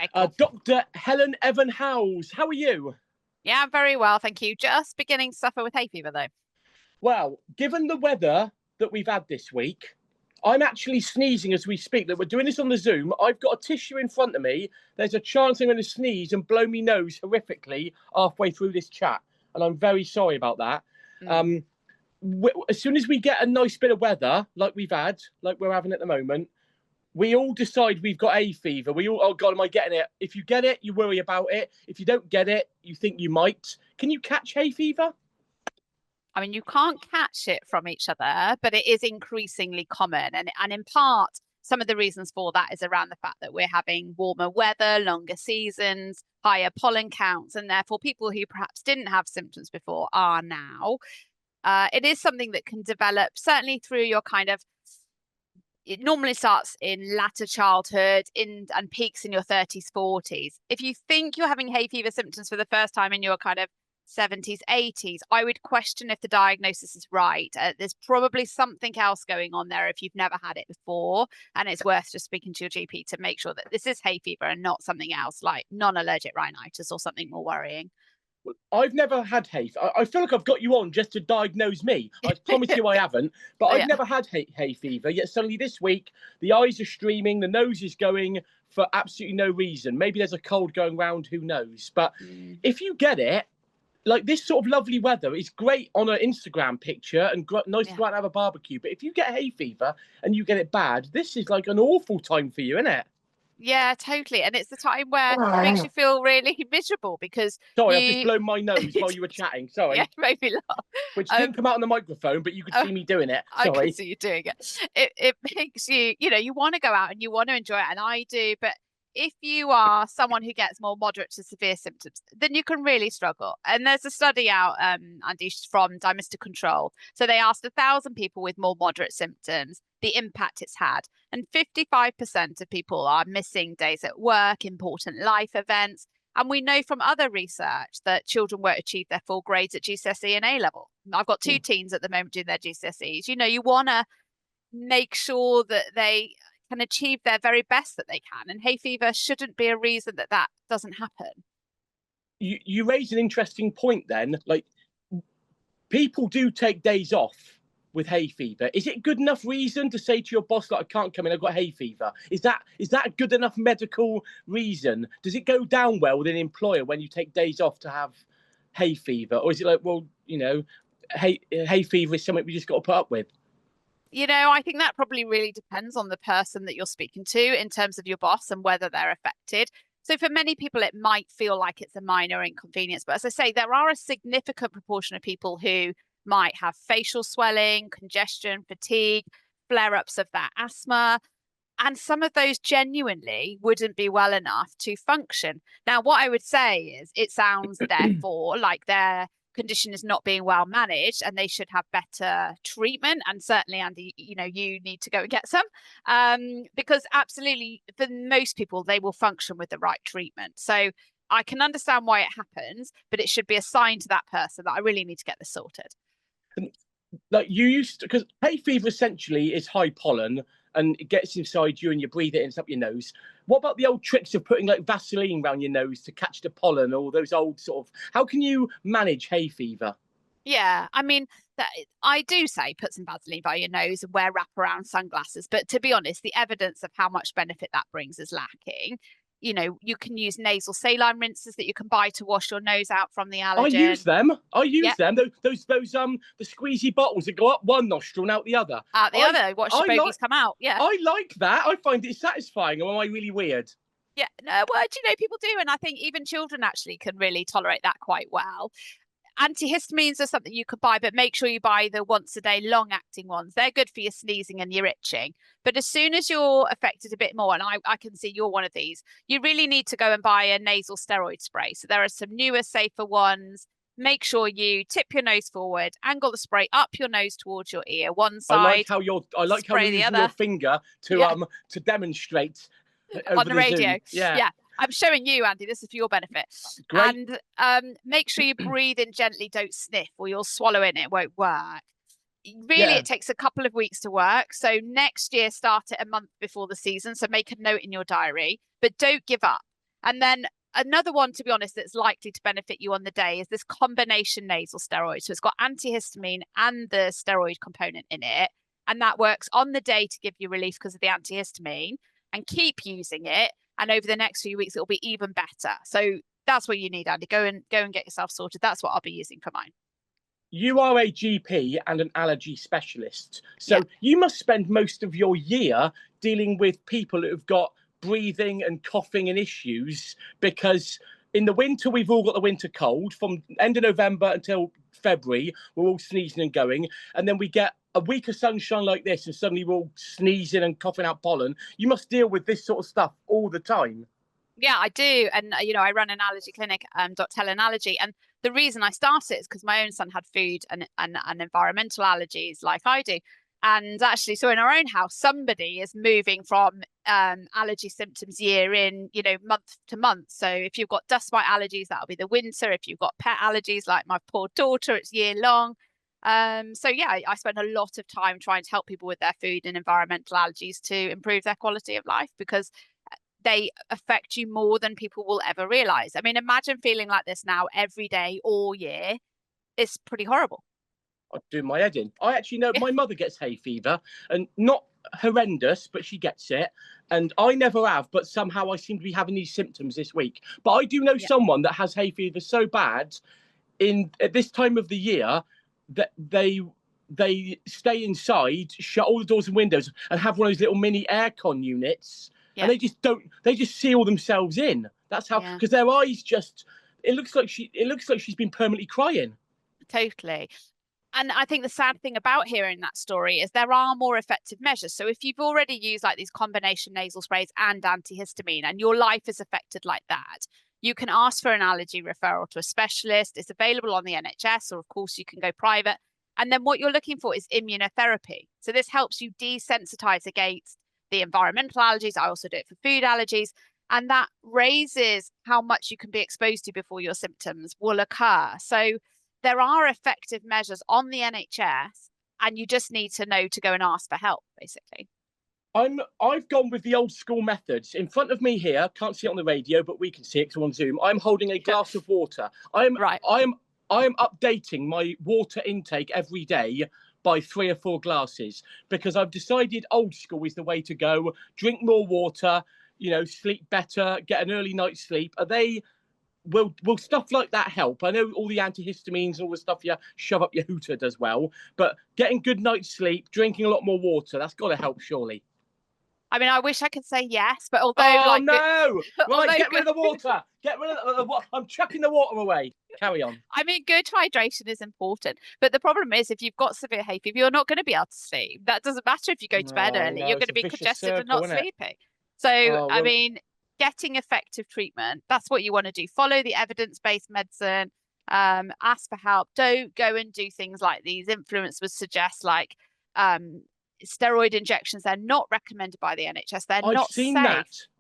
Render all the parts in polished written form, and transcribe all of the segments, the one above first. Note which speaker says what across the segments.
Speaker 1: Okay, cool.
Speaker 2: Dr Helen Evans-Howells, how are you?
Speaker 1: Yeah, I'm very well, thank you. Just beginning to suffer with hay fever, though.
Speaker 2: Well, given the weather that we've had this week, I'm actually sneezing as we speak. That we're doing this on the Zoom. I've got a tissue in front of me. There's a chance I'm going to sneeze and blow me nose horrifically halfway through this chat, and I'm very sorry about that.
Speaker 1: Mm.
Speaker 2: As soon as we get a nice bit of weather, like we've had, like we're having at the moment, we all decide we've got hay fever. We all, oh God, am I getting it? If you get it, you worry about it. If you don't get it, you think you might. Can you catch hay fever?
Speaker 1: I mean, you can't catch it from each other, but it is increasingly common. And in part, some of the reasons for that is around the fact that we're having warmer weather, longer seasons, higher pollen counts, and therefore people who perhaps didn't have symptoms before are now. It is something that can develop certainly through your it normally starts in latter childhood and peaks in your 30s, 40s. If you think you're having hay fever symptoms for the first time in your kind of 70s, 80s, I would question if the diagnosis is right. There's probably something else going on there if you've never had it before, and it's worth just speaking to your GP to make sure that this is hay fever and not something else like non-allergic rhinitis or something more worrying.
Speaker 2: I've never had hay. I feel like I've got you on just to diagnose me. I promise you I haven't, but
Speaker 1: Oh,
Speaker 2: I've
Speaker 1: yeah.
Speaker 2: never had hay fever. Yet suddenly this week, the eyes are streaming, the nose is going for absolutely no reason. Maybe there's a cold going round, who knows? But if you get it, like this sort of lovely weather is great on an Instagram picture and nice to go out and have a barbecue. But if you get hay fever and you get it bad, this is like an awful time for you, isn't it?
Speaker 1: Yeah, totally. And it's the time where it makes you feel really miserable because
Speaker 2: Sorry, I've just
Speaker 1: you,
Speaker 2: blown my nose while you were chatting.
Speaker 1: yeah,
Speaker 2: Sorry.
Speaker 1: maybe laugh.
Speaker 2: Which didn't come out on the microphone, but you could see me doing it.
Speaker 1: I can
Speaker 2: Sorry.
Speaker 1: see you doing it. It makes you, you want to go out and you want to enjoy it, and I do. But if you are someone who gets more moderate to severe symptoms, then you can really struggle. And there's a study out, Andy, from Dymista Control. So they asked 1,000 people with more moderate symptoms the impact it's had, and 55% of people are missing days at work, important life events. And we know from other research that children won't achieve their full grades at GCSE and A level. I've got two teens at the moment doing their GCSEs. You want to make sure that they can achieve their very best that they can. And hay fever shouldn't be a reason that that doesn't happen.
Speaker 2: You raise an interesting point then. Like, people do take days off with hay fever. Is it good enough reason to say to your boss, like, I can't come in, I've got hay fever? Is that a good enough medical reason? Does it go down well with an employer when you take days off to have hay fever? Or is it like, well, hay fever is something we just got to put up with?
Speaker 1: I think that probably really depends on the person that you're speaking to in terms of your boss and whether they're affected. So for many people, it might feel like it's a minor inconvenience. But as I say, there are a significant proportion of people who might have facial swelling, congestion, fatigue, flare-ups of that asthma. And some of those genuinely wouldn't be well enough to function. Now, what I would say is it sounds therefore like their condition is not being well managed and they should have better treatment. And certainly, Andy, you need to go and get some, because absolutely for most people, they will function with the right treatment. So I can understand why it happens, but it should be a sign to that person that I really need to get this sorted.
Speaker 2: Like you used to, because hay fever essentially is high pollen and it gets inside you and you breathe it in, it's up your nose. What about the old tricks of putting like Vaseline around your nose to catch the pollen, or those old sort of, how can you manage hay fever?
Speaker 1: Yeah, I mean, I do say put some Vaseline by your nose and wear wraparound sunglasses. But to be honest, the evidence of how much benefit that brings is lacking. You can use nasal saline rinses that you can buy to wash your nose out from the allergen.
Speaker 2: I use them. Those the squeezy bottles that go up one nostril and out the other.
Speaker 1: Out the other. Watch the bogies come out. Yeah.
Speaker 2: I like that. I find it satisfying. Or am I really weird?
Speaker 1: Yeah. No, well, people do, and I think even children actually can really tolerate that quite well. Antihistamines are something you could buy, but make sure you buy the once a day long acting ones. They're good for your sneezing and your itching. But as soon as you're affected a bit more, and I can see you're one of these, you really need to go and buy a nasal steroid spray. So there are some newer, safer ones. Make sure you tip your nose forward, angle the spray up your nose towards your ear, one side.
Speaker 2: I like how you're using your finger to demonstrate
Speaker 1: on the radio.
Speaker 2: Zoom. Yeah.
Speaker 1: I'm showing you, Andy. This is for your benefit.
Speaker 2: Great.
Speaker 1: And make sure you breathe in gently. Don't sniff, or you'll swallow in. It won't work. Really, It takes a couple of weeks to work. So next year, start it a month before the season. So make a note in your diary, but don't give up. And then another one, to be honest, that's likely to benefit you on the day is this combination nasal steroid. So it's got antihistamine and the steroid component in it. And that works on the day to give you relief because of the antihistamine, and keep using it. And over the next few weeks, it'll be even better. So that's what you need, Andy. Go and get yourself sorted. That's what I'll be using for mine.
Speaker 2: You are a GP and an allergy specialist. So you must spend most of your year dealing with people who have got breathing and coughing and issues, because in the winter, we've all got the winter cold. From end of November until February, we're all sneezing and going. And then we get a week of sunshine like this, and suddenly we're all sneezing and coughing out pollen. You must deal with this sort of stuff all the time.
Speaker 1: Yeah, I do. And, I run an allergy clinic, Dr Helen Allergy. And the reason I started is because my own son had food and environmental allergies like I do. And actually, so in our own house, somebody is moving from allergy symptoms year in, month to month. So if you've got dust mite allergies, that'll be the winter. If you've got pet allergies, like my poor daughter, it's year long. So yeah, I spend a lot of time trying to help people with their food and environmental allergies to improve their quality of life, because they affect you more than people will ever realize. I mean, imagine feeling like this now every day, all year. It's pretty horrible.
Speaker 2: I'd do my head in. I actually know my mother gets hay fever, and not horrendous, but she gets it. And I never have, but somehow I seem to be having these symptoms this week. But I do know someone that has hay fever so bad at this time of the year that they stay inside, shut all the doors and windows, and have one of those little mini aircon units. And they just seal themselves in. That's how, because their eyes it looks like she's been permanently crying.
Speaker 1: Totally. And I think the sad thing about hearing that story is there are more effective measures. So if you've already used like these combination nasal sprays and antihistamine, and your life is affected like that, you can ask for an allergy referral to a specialist. It's available on the NHS, or of course you can go private. And then what you're looking for is immunotherapy. So this helps you desensitize against the environmental allergies. I also do it for food allergies. And that raises how much you can be exposed to before your symptoms will occur. So there are effective measures on the NHS, and you just need to know to go and ask for help, basically.
Speaker 2: I've gone with the old school methods. In front of me here, can't see it on the radio, but we can see it because we're on Zoom. I'm holding a glass of water. I am updating my water intake every day by 3 or 4 glasses, because I've decided old school is the way to go. Drink more water, sleep better, get an early night's sleep. Will stuff like that help? I know all the antihistamines and all the stuff you shove up your hooter does well, but getting good night's sleep, drinking a lot more water, that's got to help, surely.
Speaker 1: I mean, I wish I could say yes, but although
Speaker 2: right, get rid of the water. Get rid of the water. I'm chucking the water away. Carry on.
Speaker 1: I mean, good hydration is important, but the problem is if you've got severe hay fever, you're not going to be able to sleep. That doesn't matter if you go to bed early. You're going to be congested and not sleeping. So, I mean, getting effective treatment, that's what you want to do. Follow the evidence-based medicine, ask for help. Don't go and do things like these influencers would suggest, like steroid injections. They're not recommended by the NHS.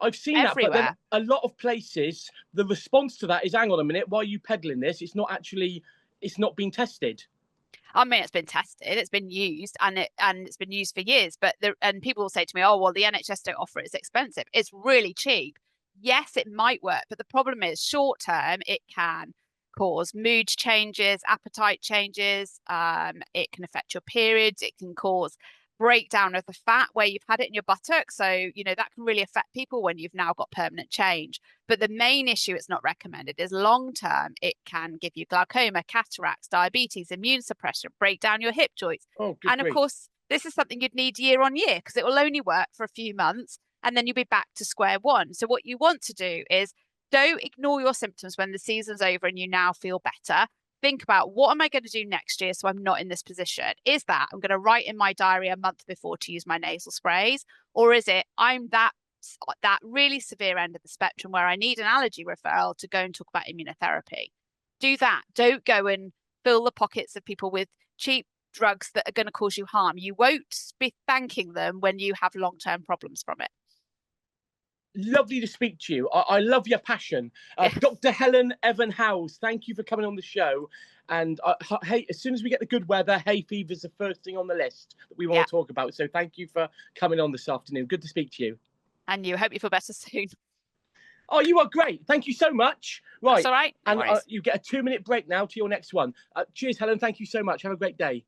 Speaker 1: I've seen that,
Speaker 2: but then a lot of places, the response to that is, hang on a minute, why are you peddling this? It's not been tested.
Speaker 1: I mean, it's been tested, it's been used, and it's been used for years. But and people will say to me, "Oh, well, the NHS don't offer it; it's expensive." It's really cheap. Yes, it might work, but the problem is, short term, it can cause mood changes, appetite changes. It can affect your periods. It can cause breakdown of the fat where you've had it in your buttock. So, that can really affect people when you've now got permanent change. But the main issue it's not recommended is long term. It can give you glaucoma, cataracts, diabetes, immune suppression, break down your hip joints. And of course, this is something you'd need year on year, because it will only work for a few months and then you'll be back to square one. So what you want to do is don't ignore your symptoms when the season's over and you now feel better. Think about, what am I going to do next year so I'm not in this position? Is that I'm going to write in my diary a month before to use my nasal sprays? Or is it I'm that really severe end of the spectrum where I need an allergy referral to go and talk about immunotherapy? Do that. Don't go and fill the pockets of people with cheap drugs that are going to cause you harm. You won't be thanking them when you have long-term problems from it.
Speaker 2: Lovely to speak to you. I love your passion. Dr. Helen Evans-Howells, thank you for coming on the show. And hey, as soon as we get the good weather, hay fever is the first thing on the list that we want to talk about. So thank you for coming on this afternoon. Good to speak to you.
Speaker 1: And you. Hope you feel better soon.
Speaker 2: Oh, you are great. Thank you so much. Right.
Speaker 1: That's all right. No
Speaker 2: And you get a 2-minute break now to your next one. Cheers, Helen. Thank you so much. Have a great day.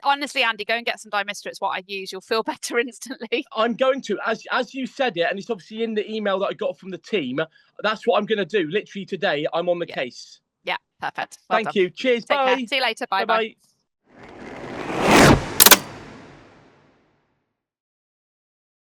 Speaker 1: Honestly, Andy, go and get some Dymista. It's what I use. You'll feel better instantly.
Speaker 2: I'm going to, as you said it, and it's obviously in the email that I got from the team. That's what I'm going to do. Literally today, I'm on the case.
Speaker 1: Yeah, perfect. Well
Speaker 2: Thank
Speaker 1: done.
Speaker 2: you. Cheers.
Speaker 1: Take
Speaker 2: Bye.
Speaker 1: care. See you later. Bye.
Speaker 2: Bye.